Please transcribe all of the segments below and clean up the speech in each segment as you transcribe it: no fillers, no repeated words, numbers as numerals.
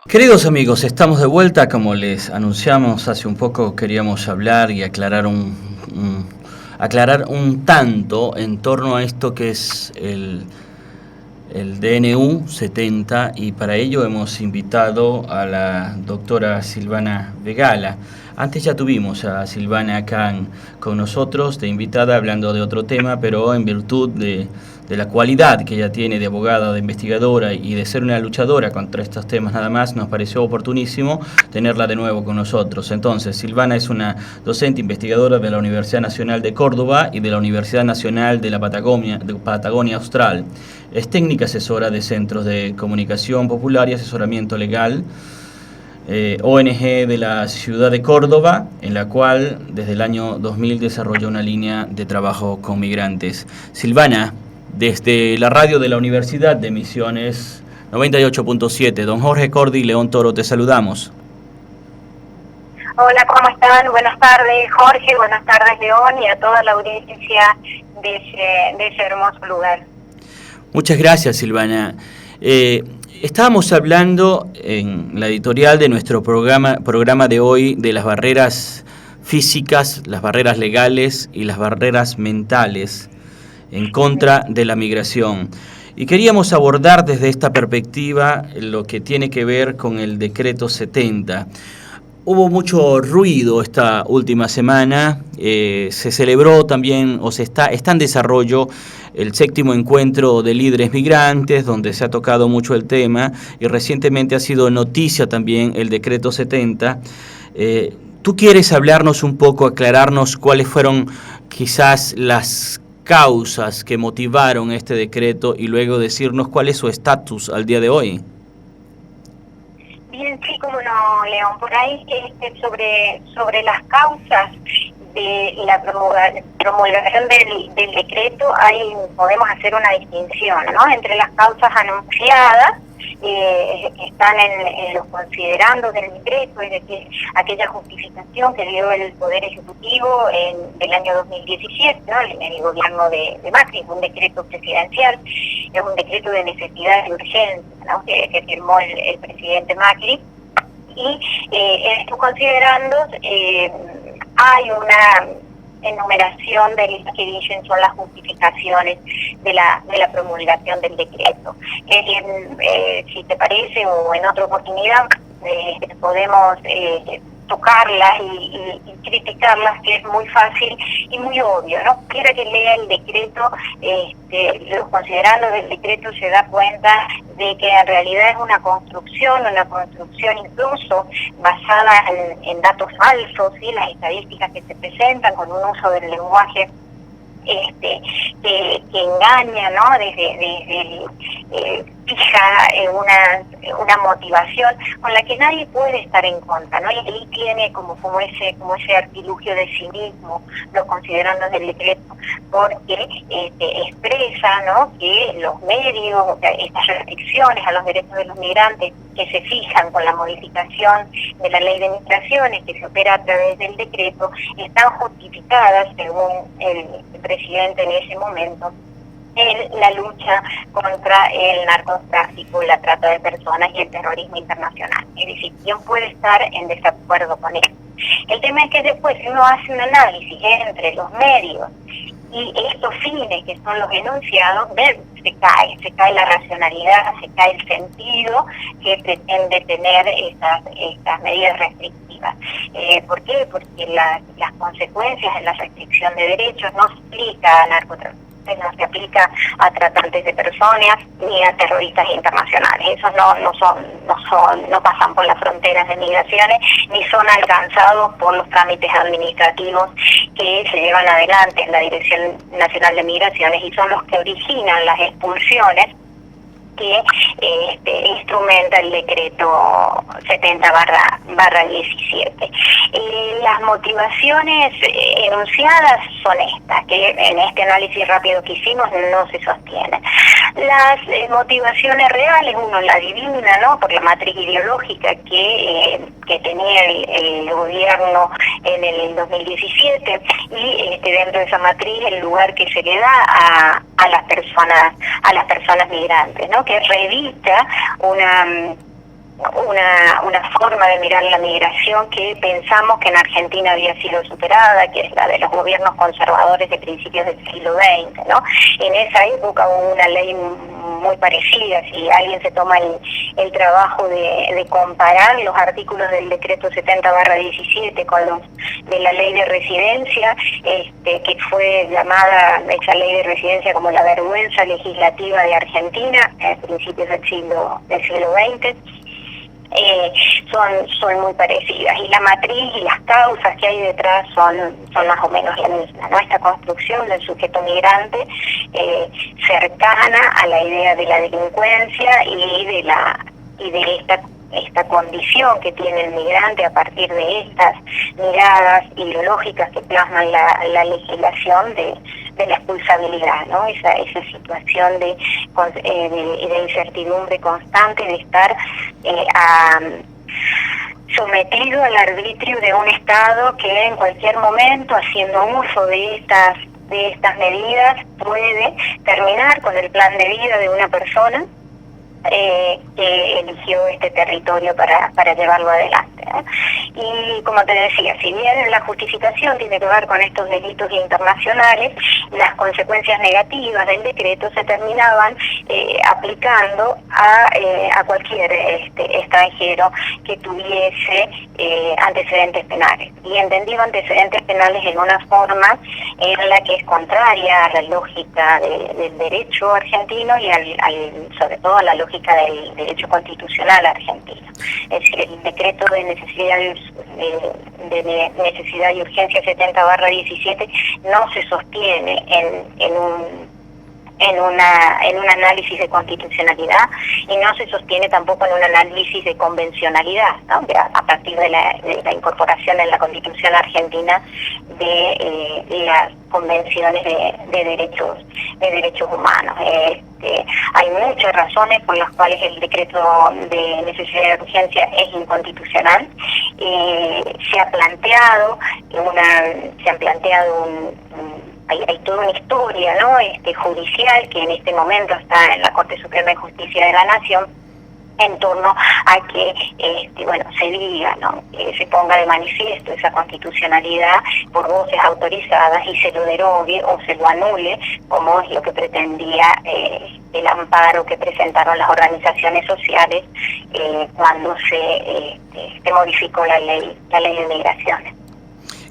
Queridos amigos, estamos de vuelta. Como les anunciamos hace un poco, queríamos hablar y aclarar un tanto en torno a esto que es el DNU 70, y para ello hemos invitado a la doctora Silvana Vegala. Antes ya tuvimos a Silvana acá con nosotros de invitada hablando de otro tema, pero en virtud de la cualidad que ella tiene de abogada, de investigadora y de ser una luchadora contra estos temas nada más, nos pareció oportunísimo tenerla de nuevo con nosotros. Entonces, Silvana es una docente investigadora de la Universidad Nacional de Córdoba y de la Universidad Nacional de la Patagonia Austral. Es técnica asesora de centros de comunicación popular y asesoramiento legal, ONG de la ciudad de Córdoba, en la cual desde el año 2000 desarrolló una línea de trabajo con migrantes. Silvana, desde la radio de la Universidad de Misiones 98.7, don Jorge Cordi y León Toro, te saludamos. Hola, ¿cómo están? Buenas tardes, Jorge, buenas tardes, León, y a toda la audiencia de ese hermoso lugar. Muchas gracias, Silvana. Estábamos hablando en la editorial de nuestro programa de hoy de las barreras físicas, las barreras legales y las barreras mentales en contra de la migración. Y queríamos abordar desde esta perspectiva lo que tiene que ver con el decreto 70. Hubo mucho ruido esta última semana, se celebró también, está en desarrollo el 7º encuentro de líderes migrantes, donde se ha tocado mucho el tema, y recientemente ha sido noticia también el decreto 70. ¿Tú quieres hablarnos un poco, aclararnos cuáles fueron quizás las causas que motivaron este decreto y luego decirnos cuál es su estatus al día de hoy? Bien, sí, como no, León, por ahí sobre las causas de la promulgación del decreto, ahí podemos hacer una distinción, ¿no? Entre las causas anunciadas, que están en los considerandos del decreto, es decir, aquella justificación que dio el Poder Ejecutivo del año 2017, ¿no? En el gobierno de Macri, un decreto presidencial, es un decreto de necesidad y urgencia, ¿no? que firmó el presidente Macri, y en estos considerandos hay una enumeración de las que dicen son las justificaciones de la promulgación del decreto. Si te parece, o en otra oportunidad podemos tocarlas y criticarlas, que es muy fácil y muy obvio, ¿no? Quiera que lea el decreto, los considerandos del decreto se da cuenta de que en realidad es una construcción incluso basada en datos falsos, ¿sí? Las estadísticas que se presentan con un uso del lenguaje que engaña, ¿no? Fija una motivación con la que nadie puede estar en contra, ¿no? Y ahí tiene como ese artilugio de cinismo los considerandos del decreto, porque expresa, ¿no? Que los medios, estas restricciones a los derechos de los migrantes que se fijan con la modificación de la ley de migraciones que se opera a través del decreto, están justificadas, según el presidente en ese momento, en la lucha contra el narcotráfico, la trata de personas y el terrorismo internacional. Es decir, ¿quién puede estar en desacuerdo con esto? El tema es que después, si uno hace un análisis entre los medios y estos fines que son los enunciados, se cae la racionalidad, se cae el sentido que pretende tener estas medidas restrictivas. ¿Por qué? Porque las consecuencias de la restricción de derechos no se aplica a narcotráfico, no se aplica a tratantes de personas ni a terroristas internacionales. Esos no pasan por las fronteras de migraciones ni son alcanzados por los trámites administrativos que se llevan adelante en la Dirección Nacional de Migraciones y son los que originan las expulsiones que instrumenta el decreto 70/17. Las motivaciones enunciadas son estas, que en este análisis rápido que hicimos no se sostienen. Las motivaciones reales uno la adivina, ¿no? Por la matriz ideológica que tenía el gobierno en el 2017 y dentro de esa matriz el lugar que se le da a las personas migrantes, ¿no? Que revista una forma de mirar la migración que pensamos que en Argentina había sido superada, que es la de los gobiernos conservadores de principios del siglo XX, ¿no? En esa época hubo una ley muy parecida. Si alguien se toma el trabajo de comparar los artículos del decreto 70/17 con los de la ley de residencia, que fue llamada esa ley de residencia como la vergüenza legislativa de Argentina a principios del siglo XX, son muy parecidas, y la matriz y las causas que hay detrás son más o menos la misma, ¿no? Esta construcción del sujeto migrante cercana a la idea de la delincuencia y de esta condición que tiene el migrante a partir de estas miradas ideológicas que plasman la legislación de la expulsabilidad, ¿no? Esa situación de incertidumbre constante, de estar sometido al arbitrio de un Estado que en cualquier momento, haciendo uso de estas medidas, puede terminar con el plan de vida de una persona que eligió este territorio para llevarlo adelante, ¿no? Y como te decía, si bien la justificación tiene que ver con estos delitos internacionales, las consecuencias negativas del decreto se terminaban aplicando a cualquier extranjero que tuviese antecedentes penales. Y entendido antecedentes penales en una forma en la que es contraria a la lógica del derecho argentino y sobre todo a la lógica del derecho constitucional argentino. Es decir, el decreto de necesidad y urgencia 70/17 no se sostiene en un análisis de constitucionalidad, y no se sostiene tampoco en un análisis de convencionalidad, ¿no? A partir de la incorporación en la Constitución argentina de las convenciones de derechos humanos. Hay muchas razones por las cuales el decreto de necesidad y urgencia es inconstitucional. Se han planteado hay toda una historia, ¿no? Judicial, que en este momento está en la Corte Suprema de Justicia de la Nación, en torno a que se diga, ¿no? Que se ponga de manifiesto esa constitucionalidad por voces autorizadas y se lo derogue o se lo anule, como es lo que pretendía el amparo que presentaron las organizaciones sociales cuando se modificó la ley de migraciones.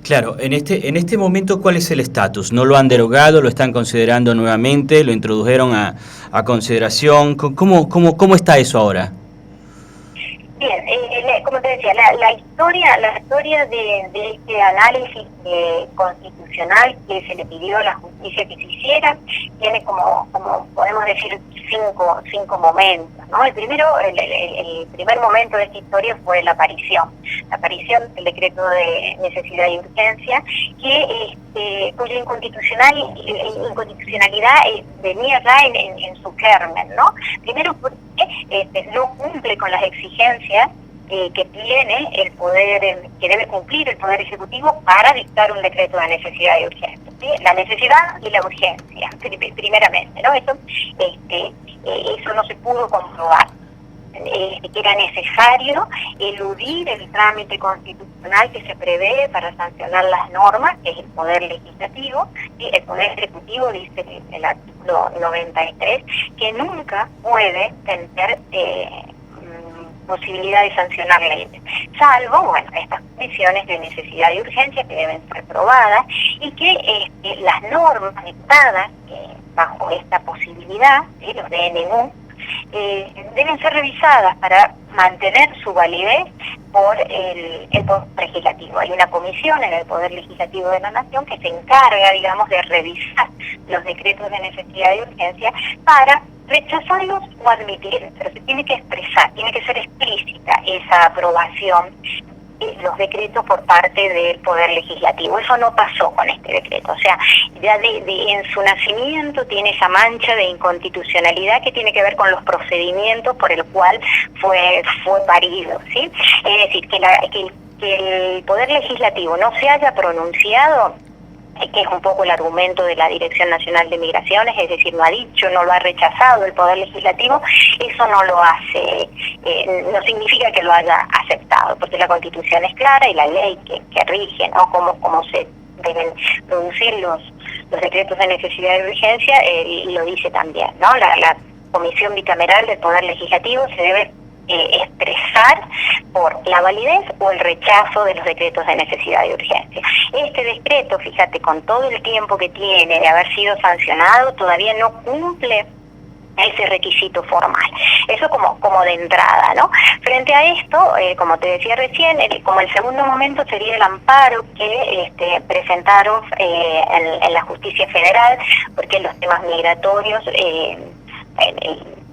Claro, en este momento, ¿cuál es el estatus? ¿No lo han derogado? ¿Lo están considerando nuevamente? ¿Lo introdujeron a consideración? ¿Cómo está eso ahora? Bien, como te decía, la historia de este análisis constitucional que se le pidió a la justicia que se hiciera tiene como podemos decir cinco momentos, ¿no? El primer momento de esta historia fue la aparición del decreto de necesidad y urgencia, cuya inconstitucionalidad venía ya en su germen, ¿no? Primero porque no cumple con las exigencias que tiene el poder, que debe cumplir el Poder Ejecutivo para dictar un decreto de necesidad y urgencia, ¿sí? La necesidad y la urgencia, primeramente, ¿no? Eso no se pudo comprobar. Que era necesario eludir el trámite constitucional que se prevé para sancionar las normas, que es el Poder Legislativo, y el Poder Ejecutivo, dice el artículo 93, que nunca puede tener posibilidad de sancionar leyes, salvo, estas condiciones de necesidad y urgencia que deben ser probadas, y que las normas dictadas bajo esta posibilidad, los DNU, deben ser revisadas para mantener su validez por el Poder Legislativo. Hay una comisión en el Poder Legislativo de la Nación que se encarga, digamos, de revisar los decretos de necesidad y urgencia para rechazarlos o admitirlos, pero se tiene que expresar, tiene que ser explícita esa aprobación los decretos por parte del Poder Legislativo. Eso no pasó con este decreto, o sea, ya en su nacimiento tiene esa mancha de inconstitucionalidad que tiene que ver con los procedimientos por el cual fue parido, ¿sí? Es decir, que el Poder Legislativo no se haya pronunciado que es un poco el argumento de la Dirección Nacional de Migraciones, es decir, no ha dicho, no lo ha rechazado el Poder Legislativo, eso no lo hace, no significa que lo haya aceptado, porque la Constitución es clara y la ley que rige, ¿no?, cómo se deben producir los decretos de necesidad y urgencia, lo dice también, ¿no? La Comisión Bicameral del Poder Legislativo se debe expresar por la validez o el rechazo de los decretos de necesidad y urgencia. Este decreto, fíjate, con todo el tiempo que tiene de haber sido sancionado, todavía no cumple ese requisito formal. Eso como de entrada, ¿no? Frente a esto, como te decía recién, como el segundo momento sería el amparo que presentaron en la Justicia Federal, porque los temas migratorios,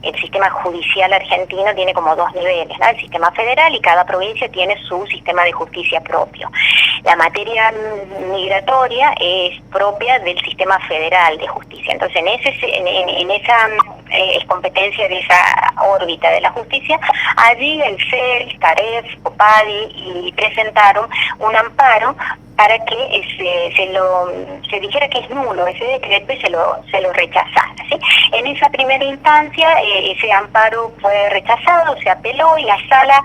el sistema judicial argentino tiene como dos niveles, ¿no? El sistema federal, y cada provincia tiene su sistema de justicia propio. La materia migratoria es propia del sistema federal de justicia. Entonces, en esa es competencia de esa órbita de la justicia. Allí el CEL, CAREF, COPADI y presentaron un amparo para que se dijera que es nulo ese decreto y se lo rechazara, ¿sí? En esa primera instancia ese amparo fue rechazado, se apeló, y la sala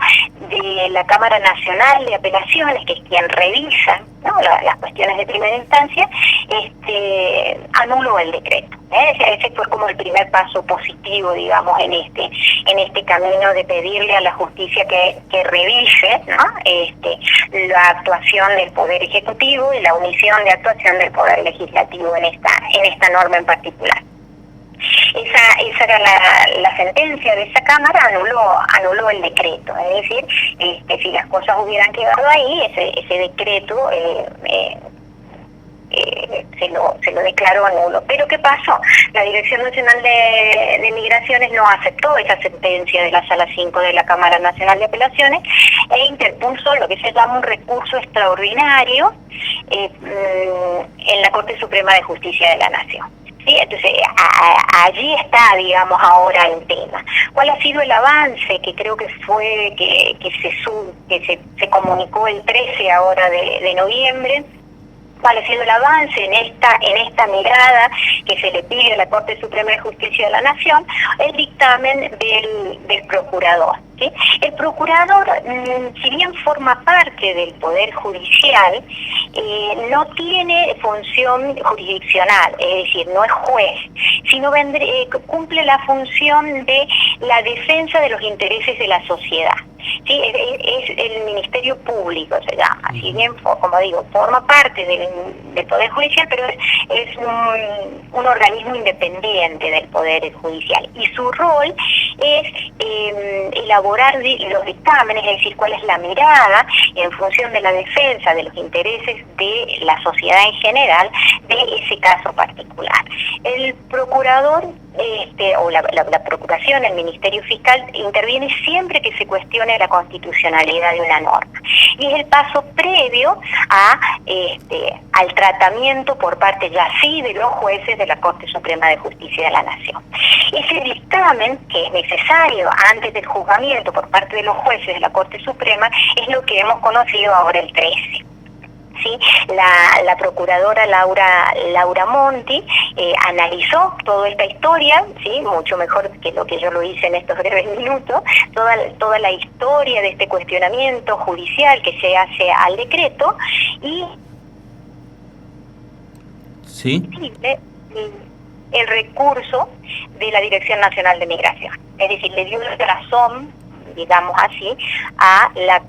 de la Cámara Nacional de Apelaciones, que es quien revisa, ¿no?, las cuestiones de primera instancia, anuló el decreto. Ese fue como el primer paso positivo, digamos, en este camino de pedirle a la justicia que revise, ¿no?, la actuación del Poder Ejecutivo y la omisión de actuación del Poder Legislativo en esta norma en particular. Esa era la sentencia de esa Cámara, anuló el decreto, es decir, si las cosas hubieran quedado ahí, ese decreto se lo declaró nulo. Pero ¿qué pasó? La Dirección Nacional de Migraciones no aceptó esa sentencia de la Sala 5 de la Cámara Nacional de Apelaciones e interpuso lo que se llama un recurso extraordinario en la Corte Suprema de Justicia de la Nación. Sí, entonces allí está, digamos, ahora el tema. ¿Cuál ha sido el avance? Que creo que fue que se comunicó el 13 ahora de noviembre. ¿Cuál ha sido el avance en esta mirada que se le pide a la Corte Suprema de Justicia de la Nación? El dictamen del procurador, ¿sí? El procurador, si bien forma parte del Poder Judicial, no tiene función jurisdiccional, es decir, no es juez, sino cumple la función de la defensa de los intereses de la sociedad. Sí, es el Ministerio Público, se llama. Si bien, como digo, forma parte del Poder Judicial, pero es un organismo independiente del Poder Judicial. Y su rol es elaborar los dictámenes, es decir, cuál es la mirada en función de la defensa de los intereses de la sociedad en general de ese caso particular. El procurador o la Procuración, el Ministerio Fiscal, interviene siempre que se cuestione la constitucionalidad de una norma. Y es el paso previo al tratamiento por parte ya sí de los jueces de la Corte Suprema de Justicia de la Nación. Ese dictamen, que es necesario antes del juzgamiento por parte de los jueces de la Corte Suprema, es lo que hemos conocido ahora el 13. ¿Sí? La procuradora Laura Monti analizó toda esta historia, ¿sí?, mucho mejor que lo que yo lo hice en estos breves minutos, toda la historia de este cuestionamiento judicial que se hace al decreto, y ¿sí?, el recurso de la Dirección Nacional de Migración. Es decir, le dio razón, digamos así, a la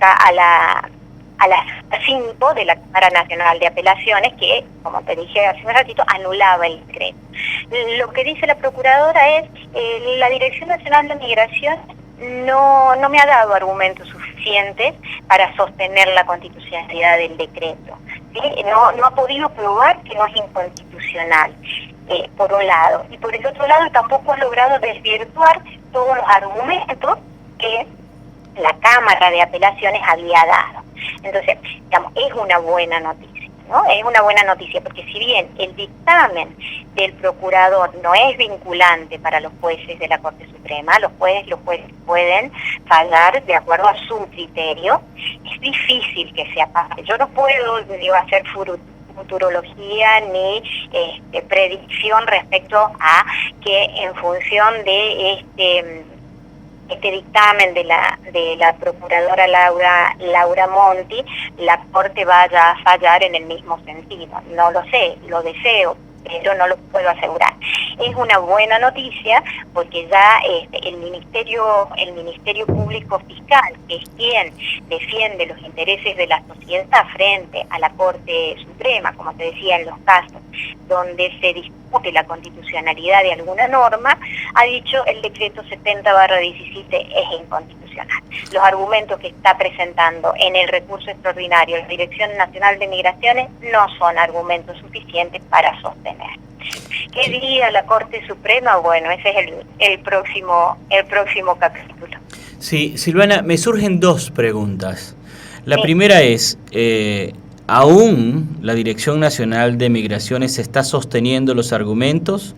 5 de la Cámara Nacional de Apelaciones, que, como te dije hace un ratito, anulaba el decreto. Lo que dice la Procuradora es la Dirección Nacional de Migración no me ha dado argumentos suficientes para sostener la constitucionalidad del decreto. ¿Sí? No ha podido probar que no es inconstitucional, por un lado. Y por el otro lado tampoco ha logrado desvirtuar todos los argumentos que la Cámara de Apelaciones había dado. Entonces, digamos, es una buena noticia, ¿no? Es una buena noticia porque si bien el dictamen del procurador no es vinculante para los jueces de la Corte Suprema, los jueces pueden fallar de acuerdo a su criterio, es difícil que sea parte. Yo no puedo, hacer futurología ni predicción respecto a que en función de este dictamen de la procuradora Laura Monti, la Corte vaya a fallar en el mismo sentido. No lo sé, lo deseo, pero no lo puedo asegurar. Es una buena noticia porque ya el Ministerio Público Fiscal, que es quien defiende los intereses de la sociedad frente a la Corte Suprema, como te decía, en los casos donde se discute la constitucionalidad de alguna norma, ha dicho el decreto 70/17 es inconstitucional. Los argumentos que está presentando en el recurso extraordinario la Dirección Nacional de Migraciones no son argumentos suficientes para sostener. ¿Qué diría la Corte Suprema? Bueno, ese es el próximo capítulo. Sí, Silvana, me surgen dos preguntas. La primera es, ¿aún la Dirección Nacional de Migraciones está sosteniendo los argumentos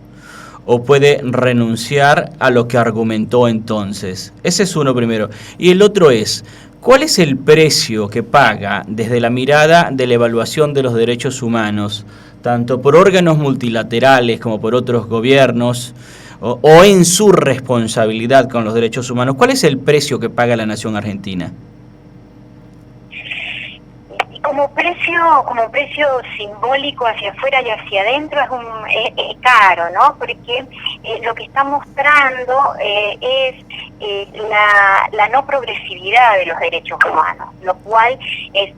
o puede renunciar a lo que argumentó entonces? Ese es uno primero. Y el otro es, ¿cuál es el precio que paga desde la mirada de la evaluación de los derechos humanos, tanto por órganos multilaterales como por otros gobiernos, o en su responsabilidad con los derechos humanos? ¿Cuál es el precio que paga la nación argentina? Como precio simbólico hacia afuera y hacia adentro es caro, ¿no? Porque lo que está mostrando es la no progresividad de los derechos humanos, lo cual es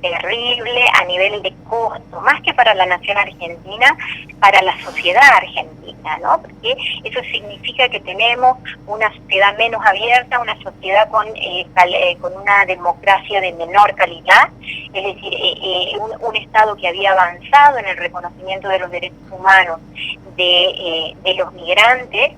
terrible a nivel de costo, más que para la nación argentina, para la sociedad argentina, ¿no? Porque eso significa que tenemos una sociedad menos abierta, una sociedad con una democracia de menor calidad, es decir, un Estado que había avanzado en el reconocimiento de los derechos humanos de los migrantes,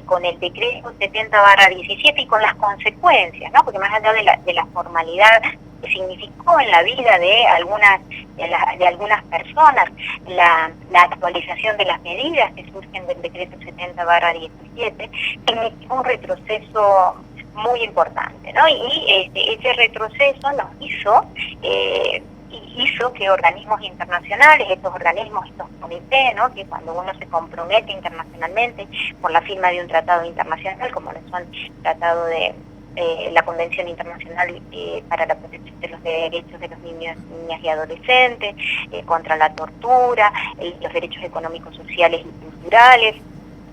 con el decreto 70/17 y con las consecuencias, ¿no? Porque más allá de la formalidad que significó en la vida de algunas personas la actualización de las medidas que surgen del decreto 70/17, significó un retroceso muy importante, ¿no? Y ese retroceso nos hizo que organismos internacionales, estos comités, ¿no? Que cuando uno se compromete internacionalamente por la firma de un tratado internacional, como lo son el tratado de la Convención Internacional para la Protección de los Derechos de los Niños, Niñas y Adolescentes, contra la tortura, los derechos económicos, sociales y culturales,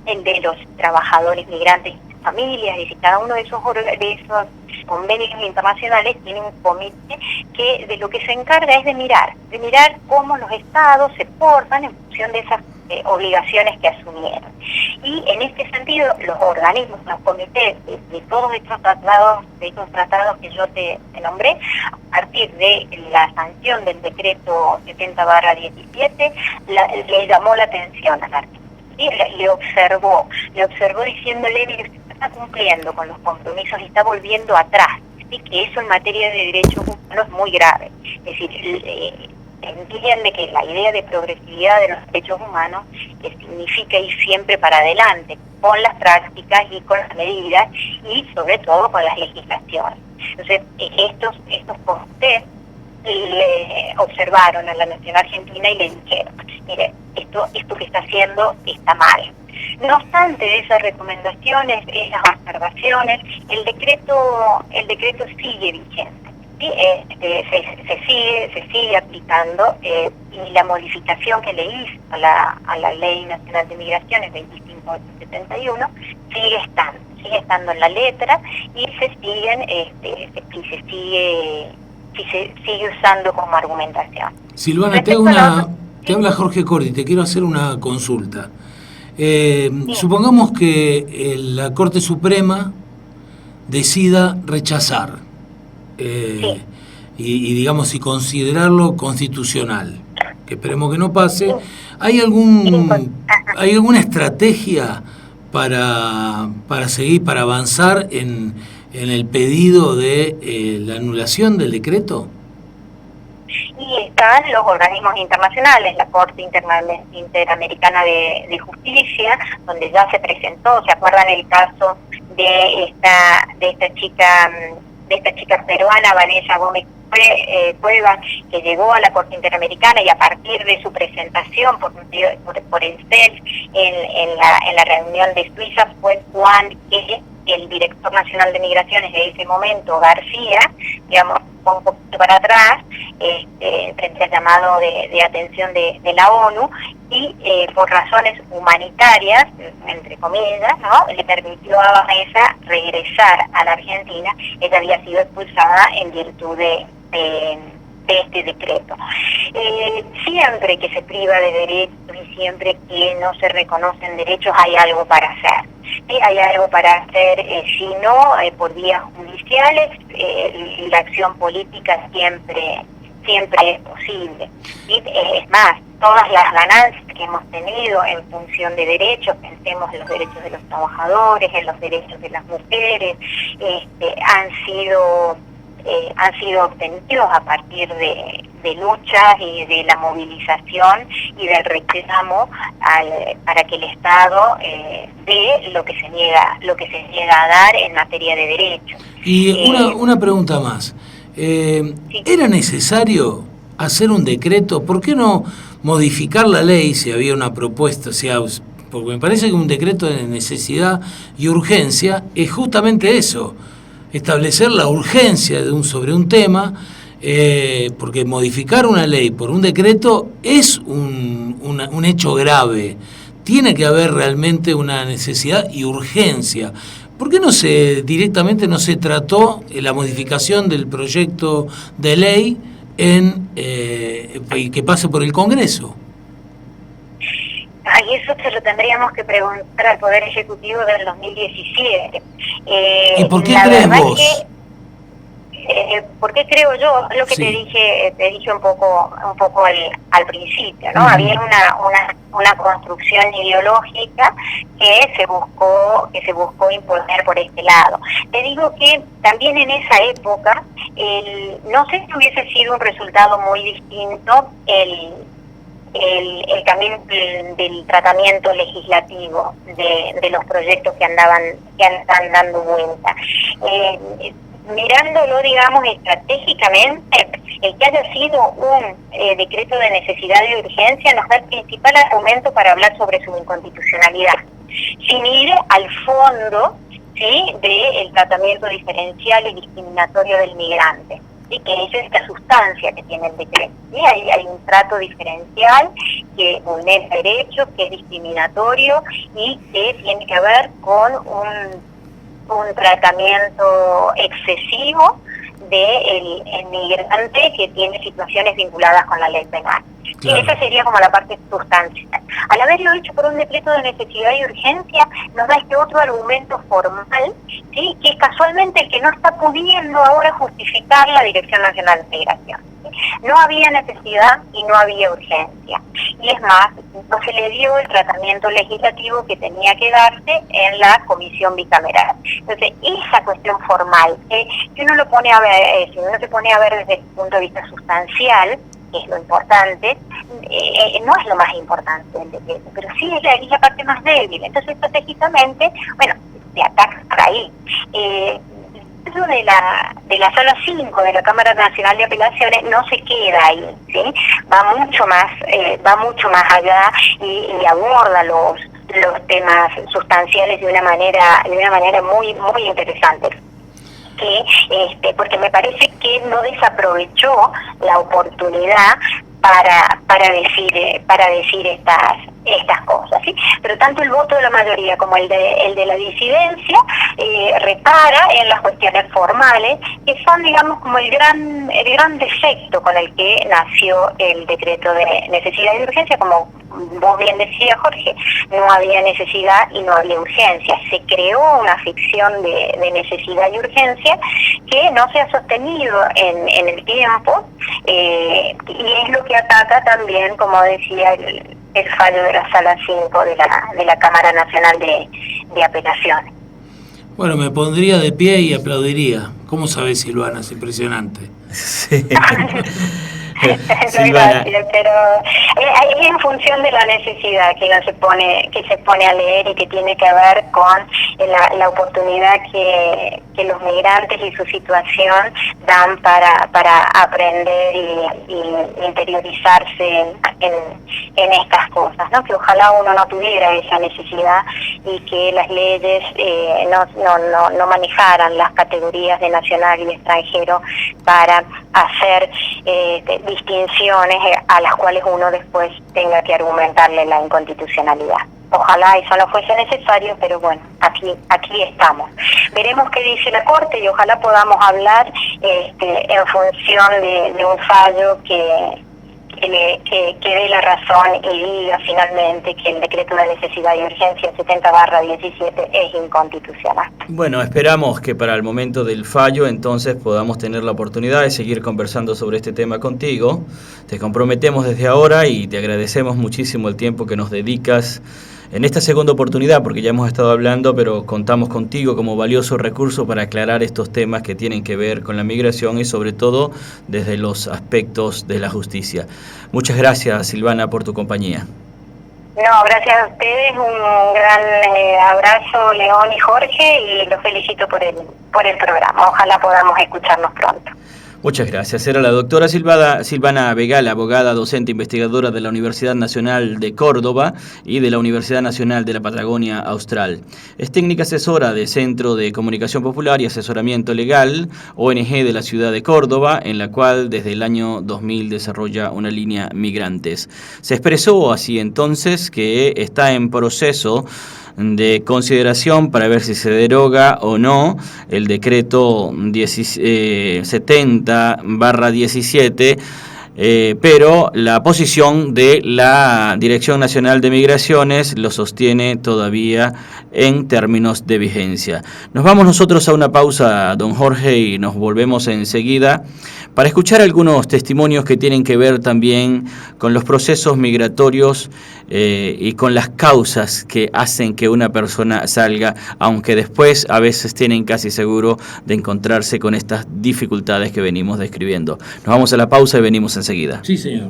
el de los trabajadores migrantes y sus familias, y cada uno de esos convenios internacionales tiene un comité que de lo que se encarga es de mirar cómo los estados se portan en función de esas obligaciones que asumieron. Y en este sentido, los organismos, los comités de todos estos tratados que yo te nombré, a partir de la sanción del decreto 70/17, le llamó la atención a la Argentina. ¿Sí? Le observó diciéndole, mire, usted está cumpliendo con los compromisos y está volviendo atrás, ¿sí? Que eso en materia de derechos humanos es muy grave. Es decir, entiende que la idea de progresividad de los derechos humanos significa ir siempre para adelante, con las prácticas y con las medidas y sobre todo con las legislaciones. Entonces, estos comités le observaron a la nación argentina y le dijeron, mire, esto que está haciendo está mal. No obstante de esas recomendaciones, esas observaciones, el decreto sigue vigente. ¿Sí? Se sigue aplicando y la modificación que le hizo a la Ley Nacional de Migraciones 2571 sigue estando en la letra y se sigue usando como argumentación. Silvana, te habla Jorge Cordi, te quiero hacer una consulta. Supongamos que la Corte Suprema decida rechazar y digamos, y considerarlo constitucional, que esperemos que no pase. ¿Hay alguna estrategia para seguir, para avanzar en el pedido de la anulación del decreto? Y están los organismos internacionales, la Corte Interamericana de Justicia, donde ya se presentó, ¿se acuerdan el caso de esta chica peruana, Vanessa Gómez Cuevas, que llegó a la Corte Interamericana y a partir de su presentación por el CELS en la reunión de Suiza fue que el director nacional de migraciones de ese momento, García, digamos, un poquito para atrás, frente al llamado de atención de la ONU, y por razones humanitarias, entre comillas, ¿no?, le permitió a Vanessa regresar a la Argentina. Ella había sido expulsada en virtud de este decreto. Siempre que se priva de derechos y siempre que no se reconocen derechos hay algo para hacer. ¿Sí? Hay algo para hacer, si no, por vías judiciales, la acción política siempre es posible. ¿Sí? Es más, todas las ganancias que hemos tenido en función de derechos, pensemos en los derechos de los trabajadores, en los derechos de las mujeres, han sido obtenidos a partir de luchas y de la movilización y del reclamo para que el Estado dé lo que se niega a dar en materia de derechos. Y una pregunta más. Sí. ¿Era necesario hacer un decreto? ¿Por qué no modificar la ley si había una propuesta? Porque me parece que un decreto de necesidad y urgencia es justamente eso, establecer la urgencia sobre un tema, porque modificar una ley por un decreto es un hecho grave. Tiene que haber realmente una necesidad y urgencia. ¿Por qué directamente no se trató la modificación del proyecto de ley y que pase por el Congreso? Ay, eso se lo tendríamos que preguntar al Poder Ejecutivo del 2017. ¿Y por qué crees vos? ¿Por qué creo yo? Lo que Sí. te dije un poco al principio, ¿no? Uh-huh. Había una construcción ideológica que se buscó imponer por este lado. Te digo que también en esa época, no sé si hubiese sido un resultado muy distinto el camino del tratamiento legislativo de los proyectos que andan dando vuelta. Mirándolo, digamos, estratégicamente, el que haya sido un decreto de necesidad y urgencia nos da el principal argumento para hablar sobre su inconstitucionalidad, sin ir al fondo, ¿sí?, del tratamiento diferencial y discriminatorio del migrante. ¿Sí? Que esa es la sustancia que tiene el decreto. ¿Sí? Hay un trato diferencial que vulnera derechos, que es discriminatorio y que tiene que ver con un tratamiento excesivo del migrante que tiene situaciones vinculadas con la ley penal. Claro. Y esa sería como la parte sustancial. Al haberlo hecho por un decreto de necesidad y urgencia, nos da este otro argumento formal, ¿sí?, que es casualmente el que no está pudiendo ahora justificar la Dirección Nacional de Migración. No había necesidad y no había urgencia. Y es más, no se le dio el tratamiento legislativo que tenía que darse en la comisión bicameral. Entonces, esa cuestión formal, que uno lo pone a ver, si uno se pone a ver desde el punto de vista sustancial, que es lo importante, no es lo más importante del decreto, pero sí es la parte más débil. Entonces, estratégicamente, bueno, se ataca por ahí. Eso de la sala 5 de la Cámara Nacional de Apelaciones no se queda ahí, ¿sí? Va mucho más allá y aborda los temas sustanciales de una manera muy muy interesante. Porque me parece que no desaprovechó la oportunidad para decir estas cosas, ¿sí? Pero tanto el voto de la mayoría como el de la disidencia repara en las cuestiones formales, que son, digamos, como el gran defecto con el que nació el decreto de necesidad y urgencia. Como vos bien decías, Jorge, no había necesidad y no había urgencia. Se creó una ficción de necesidad y urgencia que no se ha sostenido en el tiempo, y es lo que ataca también, como decía, el fallo de la Sala 5 de la Cámara Nacional de Apelaciones. Bueno, me pondría de pie y aplaudiría. ¿Cómo sabés, Silvana? Es impresionante. Sí. Silvana. Gracias, pero es en función de la necesidad que se pone a leer y que tiene que ver con la oportunidad que los migrantes y su situación dan para aprender y interiorizarse en estas cosas, ¿no? Que ojalá uno no tuviera esa necesidad y que las leyes no manejaran las categorías de nacional y extranjero para hacer distinciones a las cuales uno después tenga que argumentarle la inconstitucionalidad. Ojalá eso no fuese necesario, pero bueno, aquí estamos. Veremos qué dice la Corte y ojalá podamos hablar en función de un fallo que dé la razón y diga finalmente que el decreto de necesidad y urgencia 70/17 es inconstitucional. Bueno, esperamos que para el momento del fallo entonces podamos tener la oportunidad de seguir conversando sobre este tema contigo. Te comprometemos desde ahora y te agradecemos muchísimo el tiempo que nos dedicas en esta segunda oportunidad, porque ya hemos estado hablando, pero contamos contigo como valioso recurso para aclarar estos temas que tienen que ver con la migración y sobre todo desde los aspectos de la justicia. Muchas gracias, Silvana, por tu compañía. No, gracias a ustedes, un gran abrazo, León y Jorge, y los felicito por el programa. Ojalá podamos escucharnos pronto. Muchas gracias. Era la doctora Silvana Begal, abogada, docente, investigadora de la Universidad Nacional de Córdoba y de la Universidad Nacional de la Patagonia Austral. Es técnica asesora de Centro de Comunicación Popular y Asesoramiento Legal, ONG de la ciudad de Córdoba, en la cual desde el año 2000 desarrolla una línea migrantes. Se expresó así entonces que está en proceso de consideración para ver si se deroga o no el decreto 70/17, pero la posición de la Dirección Nacional de Migraciones lo sostiene todavía en términos de vigencia. Nos vamos nosotros a una pausa, don Jorge, y nos volvemos enseguida para escuchar algunos testimonios que tienen que ver también con los procesos migratorios y con las causas que hacen que una persona salga, aunque después a veces tienen casi seguro de encontrarse con estas dificultades que venimos describiendo. Nos vamos a la pausa y venimos enseguida. Sí, señor.